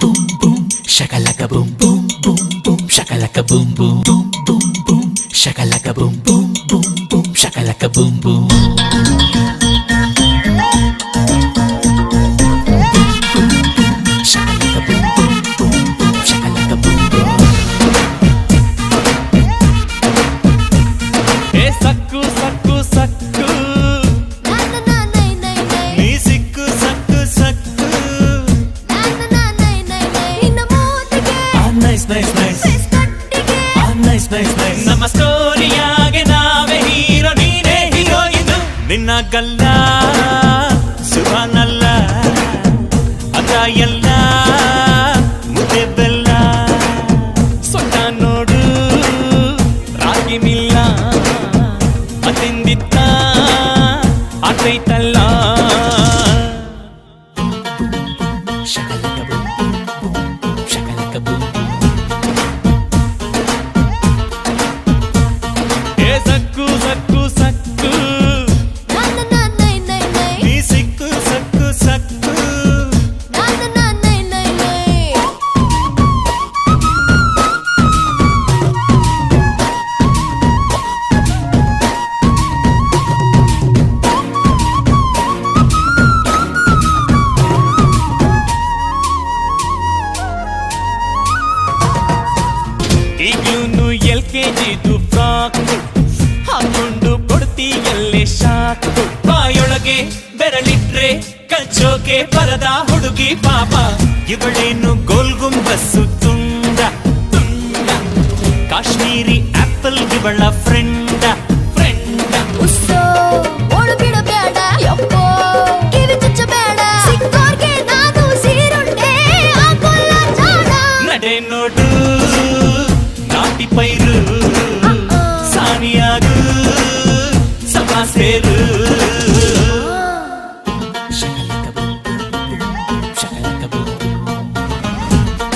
boom boom shakalaka boom boom boom boom shakalaka boom boom boom boom boom shakalaka boom boom boom boom shakalaka boom boom shakalaka boom boom boom boom shakalaka boom boom hey sakku sakku sakku nee sikku sakku sakku nice nice nice nice nice nice ನಮ್ಮ ಸ್ಟೋರಿಯಾಗೆ ನಾವೇ hero ನೀನೇ heroine ನಿನ್ನ ಗಲ್ಲ ಸುಭಾನಲ್ಲ ಅದ ಎಲ್ಲ ಮುದ್ದೆ ಬೆಲ್ಲ ಸೊಟ್ಟ ನೋಡು ರಾಗಿ ಮಿಲ್ಲ ಅತಿಂದಿತ್ತ ಆತೈತಲ್ಲ shakalaka boom boom boom shakalaka boom boom ಹೇ ಸಕ್ಕು ಸಕ್ಕು ಸಕ್ಕು ನೀ ಸಿಕ್ಕು ಸಕ್ಕು ಸಕ್ಕು ಈಗ್ಲೂನು LKGದು ಫ್ರಾಕ್ ಹಾಕೊಂಡು ಕೊಡ್ತೀಯಲ್ಲೇ ಶಾಕ್ ಬಾಯೊಳಗೆ ಬೆರಳಿಟ್ರೆ ಕಚ್ಚೋಕೆ ಬರದ ಹುಡುಗಿ ಪಾಪ ಇವಳೇನು ಗೋಲ್ ಗುಂಬಸ್ಸು ತುಂಡ ತುಂಡ ಕಾಶ್ಮೀರಿ ಆಪಲ್ ಇವಳ ಫ್ರೆಂಡ ಫ್ರೆಂಡ ನಡೆ ನೋಡು ನಾಟಿ ಪೈರು ಸಾನಿಯಾಗು ಸಭಾ ಸೇರು shakalaka boom boom boom shakalaka boom boom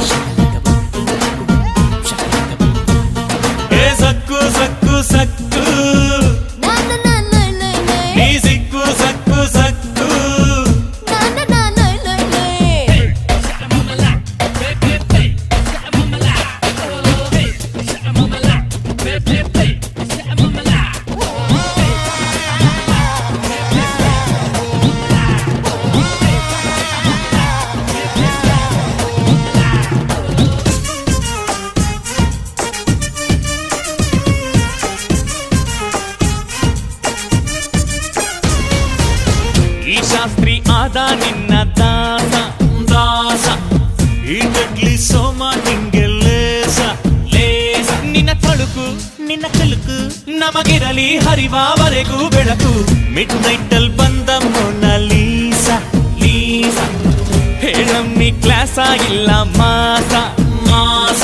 shakalaka boom boom shakalaka boom boom ಹೇ ಸಕ್ಕು ಸಕ್ಕು ಸಕ್ಕು ನೀ ಸಿಕ್ಕು ಸಕ್ಕು ಸಕ್ಕು ಈ ಶಾಸ್ತ್ರಿ ಆದ ನಿನ್ನ ದಾಸ ದಾಸ ಈ ಕಡ್ಲಿ ಸೋಮ ನಿಂಗೆ ಲೇಸ ಲೇಸ ನಿನ್ನ ತಳುಕು ನಿನ್ನ ಕಲುಕು ನಮಗಿರಲಿ ಹರಿವಾವರೆಗೂ ಬೆಳಕು ಮಿಡ್ ನೈಟಲ್ ಬಂದ ಮೊನಾಲೀಸ ಲೀಸ ಹೇಳಮ್ಮಿ ಕ್ಲಾಸ ಇಲ್ಲ ಮಾಸ ಮಾಸ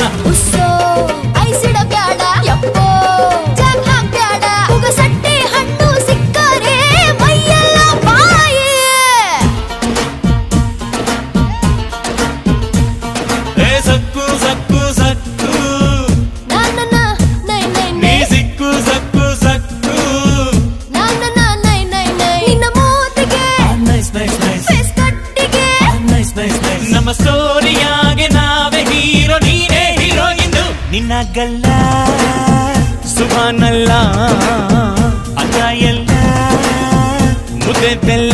ಹೇ ಸಕ್ಕು ಸಕ್ಕು ಸಕ್ಕು ನೀ ಸಿಕ್ಕು ಸಕ್ಕು ಸಕ್ಕು nice nice nice nice nice nice ನಮ್ಮ ಸ್ಟೋರಿಯಾಗೆ ನಾವೇ ಹೀರೋ ನೀನೇ ಹೀರೋಯಿನ್ ನಿನ್ನ ಗಲ್ಲ ಸುಭಾನಲ್ಲ ಅದ ಎಲ್ಲ ಮುದ್ದೆ ಬೆಲ್ಲ